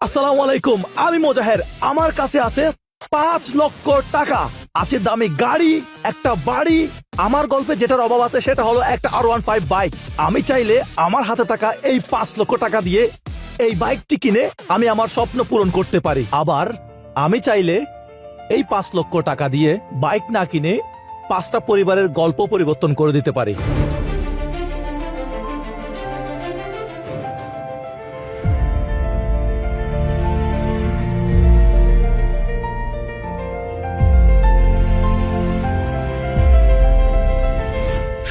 আসসালামু আলাইকুম, আমি মোজাহের। আমার কাছে আছে 5 লক্ষ টাকা, আছে দামি গাড়ি, একটা বাড়ি। আমার গল্পে যেটার অভাব আছে সেটা হলো একটা R15 বাইক। আমি চাইলে আমার হাতে থাকা এই 5 লক্ষ টাকা দিয়ে এই বাইকটি কিনে আমি আমার স্বপ্ন পূরণ করতে পারি। আবার আমি চাইলে এই 5 লক্ষ টাকা দিয়ে বাইক না কিনে 5টা পরিবারের গল্প পরিবর্তন করে দিতে পারি।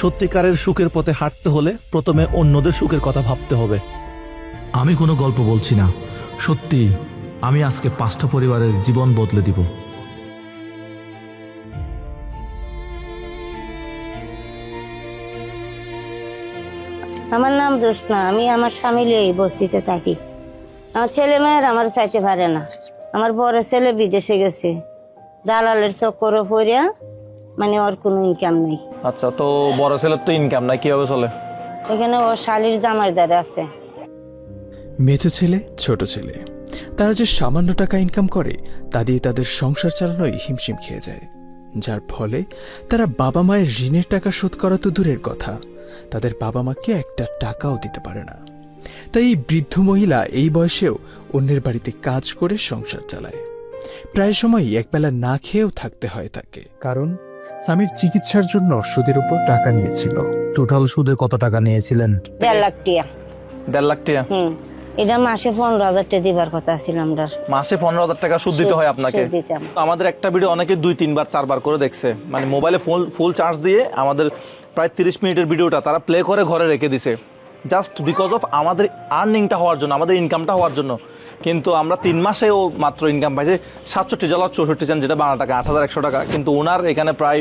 সত্যিকারের সুখের পথে হাঁটতে হলে প্রথমে অন্যদের সুখের কথা ভাবতে হবে। আমি কোনো গল্প বলছি না, সত্যি আমি আজকে 5টা পরিবারের জীবন বদলে দিব। আমার নাম জোসনা। আমি আমার স্বামী এই বস্তিতে থাকি। আমার ছেলে মেয়ের আমার চাইতে পারে না। আমার বড় ছেলে বিদেশে গেছে, দালালের চক্করে পড়িয়া, মানে ওর কোনো ইনকাম নেই। আচ্ছা, তো বড় ছেলের তো ইনকাম নাই, কিভাবে চলে? এখানে ওর শালির জামাইদার আছে। মেজো ছেলে, ছোট ছেলে, তারা যে সামান্য টাকা ইনকাম করে তা দিয়ে তাদের সংসার চালানোই হিমশিম খেয়ে যায়, যার ফলে তারা বাবা মায়ের ঋণের টাকা শোধ করা তো দূরের কথা, তাদের বাবা মাকে একটা টাকাও দিতে পারে না। তাই এই বৃদ্ধ মহিলা এই বয়সেও অন্যের বাড়িতে কাজ করে সংসার চালায়। প্রায় সময়ই একবেলা না খেয়েও থাকতে হয় তাকে। কারণ স্বামীর চিকিৎসার জন্য সুদের উপর টাকা নিয়েছিল। টোটাল সুদে কত টাকা নিয়েছিলেন? 1.5 লাখ টাকা। 1.5 লাখ টাকা? এটা মাসে 15,000 টাকা দিবার কথা ছিল। আমরা মাসে 15,000 টাকা সুদ দিতে হয় আপনাকে? তো আমাদের একটা ভিডিও অনেকে 2-3 বার 4 বার করে দেখছে, মানে মোবাইলে ফুল চার্জ দিয়ে আমাদের প্রায় 30 মিনিটের ভিডিওটা তারা প্লে করে ঘরে রেখে দিছে, জাস্ট বিকজ অফ আমাদের আর্নিংটা হওয়ার জন্য, আমাদের ইনকামটা হওয়ার জন্য। কিন্তু আমরা 3 মাসেও মাত্র ইনকাম পাইছি 67.64, যেটা বাংলা টাকা 8,100 টাকা। কিন্তু ওনার এখানে প্রায়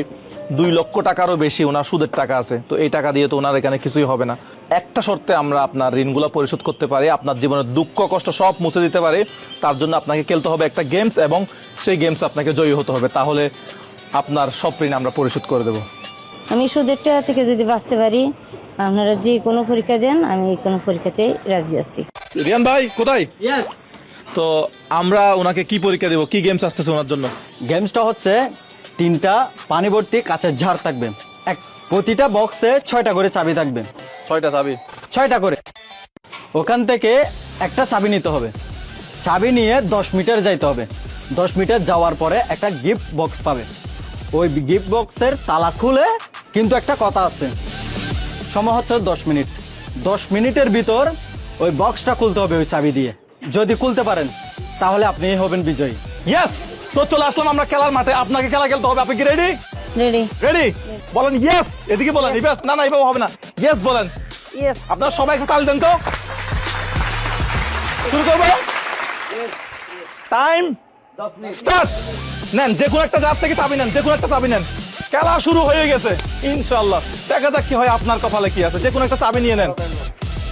2 লক্ষ টাকারও বেশি ওনার সুদের টাকা আছে। তো এই টাকা দিয়ে তো ওনার এখানে কিছুই হবে না। একটা শর্তে আমরা আপনার ঋণগুলো পরিশোধ করতে পারি, আপনার জীবনের দুঃখ কষ্ট সব মুছে দিতে পারি। তার জন্য আপনাকে খেলতে হবে একটা গেমস, এবং সেই গেমস আপনাকে জয়ী হতে হবে, তাহলে আপনার সব ঋণ আমরা পরিশোধ করে দেবো। আমি সুদের টাকা থেকে যদি বাঁচতে পারি, আপনারা যে কোনো পরীক্ষা দেন, আমি কোনো পরীক্ষাতেই রাজি আছি। রিয়ান ভাই কোথায়? তো আমরা ওনাকে কি পরীক্ষা দেব, কি গেমস আসতেছে ওনার জন্য? গেমসটা হচ্ছে 3টা পানি ভর্তি কাঁচের ঝাড় থাকবে, প্রতিটা বক্সে 6টা করে চাবি থাকবে। 6টা চাবি? 6টা করে। ওখান থেকে একটা চাবি নিতে হবে, চাবি নিয়ে 10 মিটার যাইতে হবে। 10 মিটার যাওয়ার পরে একটা গিফট বক্স পাবে। ওই গিফট বক্সের তালা খুলে, কিন্তু একটা কথা আছে, সময় হচ্ছে 10 মিনিট। 10 মিনিটের ভিতর ওই বক্সটা খুলতে হবে ওই চাবি দিয়ে। যদি খুলতে পারেন তাহলে আপনি হবেন বিজয়ী। ইয়েস, তো চলে আসলাম আমরা খেলার মাঠে। আপনাকে খেলা খেলতে হবে, আপনি কি রেডি? রেডি? রেডি বলেন ইয়েস। এদিকে বলেন। ইয়েস না, এইভাবে হবে না, ইয়েস বলেন। ইয়েস। আপনারা সবাই একটু তাল দেন তো। শুরু করবো? Time start. নেন, যে কোনো একটা জাত থেকে চাবি নেন, যে কোনো একটা চাবি নেন। খেলা শুরু হয়ে গেছে ইনশাআল্লাহ। দেখা যাক কি হয়, আপনার কপালে কি আছে। যে কোনো একটা চাবি নিয়ে নেন,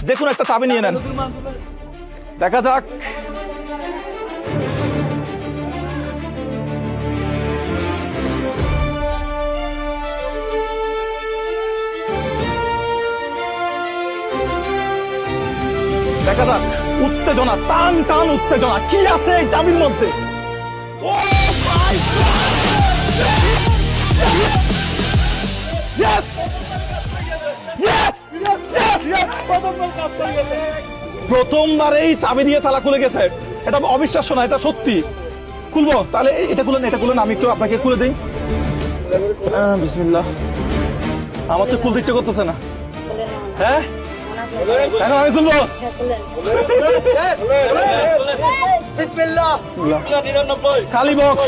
যে কোনো একটা চাবি নিয়ে নেন, দেখা যাক। দেখা যাক, উত্তেজনা, টান টান উত্তেজনা, কি আছে এই চাবির মধ্যে? প্রথমবারেই চাবি দিয়ে তালা খুলে গেছে। এটা অবিশ্বাস্য না, এটা সত্যি। খুলবো তাহলে? এটা খুলেন, এটা খুলেন, আমি একটু আপনাকে খুলে দিই। বিসমিল্লাহ। আমার তো খুলতে ইচ্ছে করতেছে না। হ্যাঁ, এখন আমি খুলবো। খালি বক্স,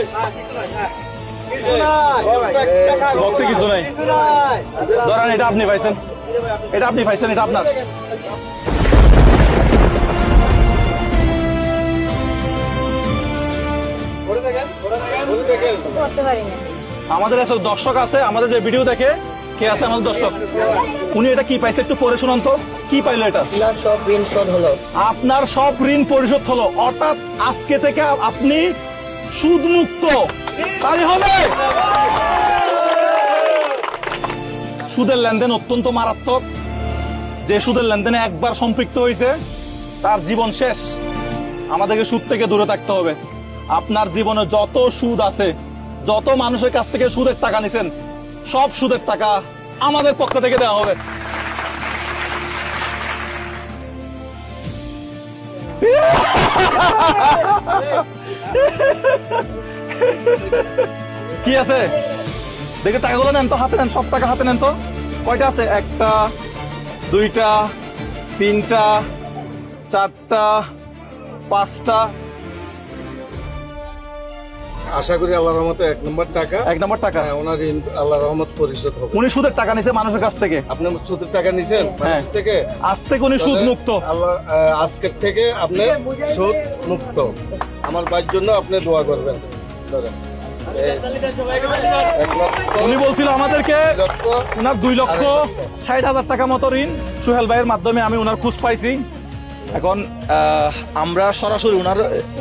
বক্সে কিছু নাই। ধরেন, এটা আপনি পাইছেন, এটা আপনি পাইছেন, এটা আপনার। আমাদের এসব দর্শক আছে, আমাদের যে ভিডিও দেখে, কে আছে আমাদের দর্শক, উনি এটা কি পাইছে একটু পড়ে শুনান তো। কি পাইলো এটা? সব ঋণ শোধ হলো। আপনার সব ঋণ পরিশোধ হলো, অর্থাৎ আজকে থেকে আপনি সুদ মুক্ত। তাই হবে। সুদের লেনদেন অত্যন্ত মারাত্মক। যে সুদের লেনদেনে একবার সম্পৃক্ত হয়েছে তার জীবন শেষ। আমাদেরকে সুদ থেকে দূরে থাকতে হবে। আপনার জীবনে যত সুদ আছে, যত মানুষের কাছ থেকে সুদের টাকা নিছেন, সব সুদের টাকা আমাদের পক্ষ থেকে দেওয়া হবে। কি আছে দেখে টাকাগুলো নেন তো, হাতে নেন, সব টাকা হাতে নেন তো। কয়টা আছে? 1টা 2টা 3টা 4টা 5টা। আশা করি আল্লাহর রহমতে 1 নম্বর টাকা 1 নম্বর টাকা ওনার আল্লাহর রহমত পরিশোধ হবে। উনি সুদের টাকা নিছে মানুষের কাছ থেকে। আপনি সুদের টাকা নিছেন মানুষ থেকে, আজ থেকে উনি সুদ মুক্ত। আল্লাহ আজকের থেকে আপনি সুদ মুক্ত। আমার ভাইয়ের জন্য আপনি দোয়া করবেন। ধরেন। 1 লক্ষ, উনি বলছিল আমাদেরকে 2 লক্ষ, উনার 2,60,000 টাকা মতো ঋণ সুহেল ভাইয়ের মাধ্যমে আমি উনার খোঁজ পাইছি। এখন আমরা সরাসরি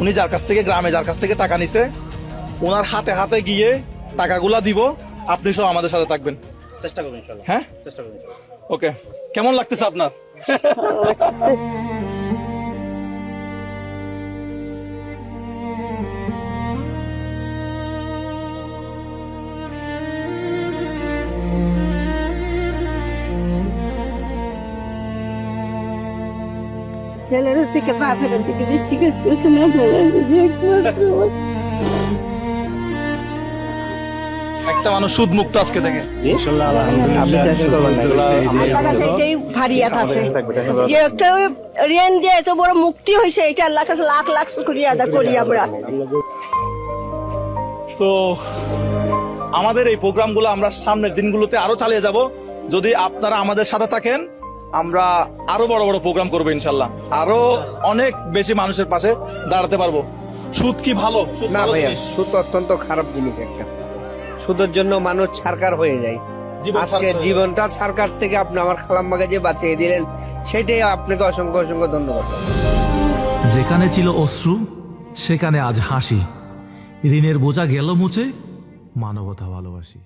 উনি যার কাছ থেকে, গ্রামে যার কাছ থেকে টাকা নিছে, ওনার হাতে হাতে গিয়ে টাকাগুলা দিব। আপনি সব আমাদের সাথে থাকবেন, চেষ্টা করবেন ইনশাআল্লাহ। হ্যাঁ, চেষ্টা করবেন। ওকে, কেমন লাগতেছে আপনার? ছেলের থেকে বাপের থেকে বেশি কাজ করছে না। একটা মানুষ সুদ মুক্ত আজকে থেকে। ভারিয়াত আছে যে একটা ঋণ দিয়ে এত বড় মুক্তি হয়েছে, এটা আল্লাহ কাছে লাখ লাখ শুকরিয়া আদা করি আমরা। তো আমাদের এই প্রোগ্রামগুলো আমরা সামনের দিনগুলোতে আরো চালিয়ে যাব। যদি আপনারা আমাদের সাথে থাকেন, আমরা আরো বড় বড় প্রোগ্রাম করবো ইনশাল্লাহ। আরো অনেক বেশি মানুষের পাশে দাঁড়াতে পারবো। সুদ কি ভালো? সুদ না ভালো ভাইয়া, জিনিস। সুদ অত্যন্ত খারাপ জিনিস একটা। সুদের জন্য মানুষ ছারকার হয়ে যায়। জীবন আজকে ছারকার হয়ে জীবনটা ছারকার থেকে আপনি আমার খালাম্মাকে যে বাঁচিয়ে দিলেন, সেটাই আপনাকে অসংখ্য অসংখ্য ধন্যবাদ। যেখানে ছিল অশ্রু সেখানে আজ হাসি, ঋণের বোঝা গেল মুছে, মানবতা ভালোবাসি।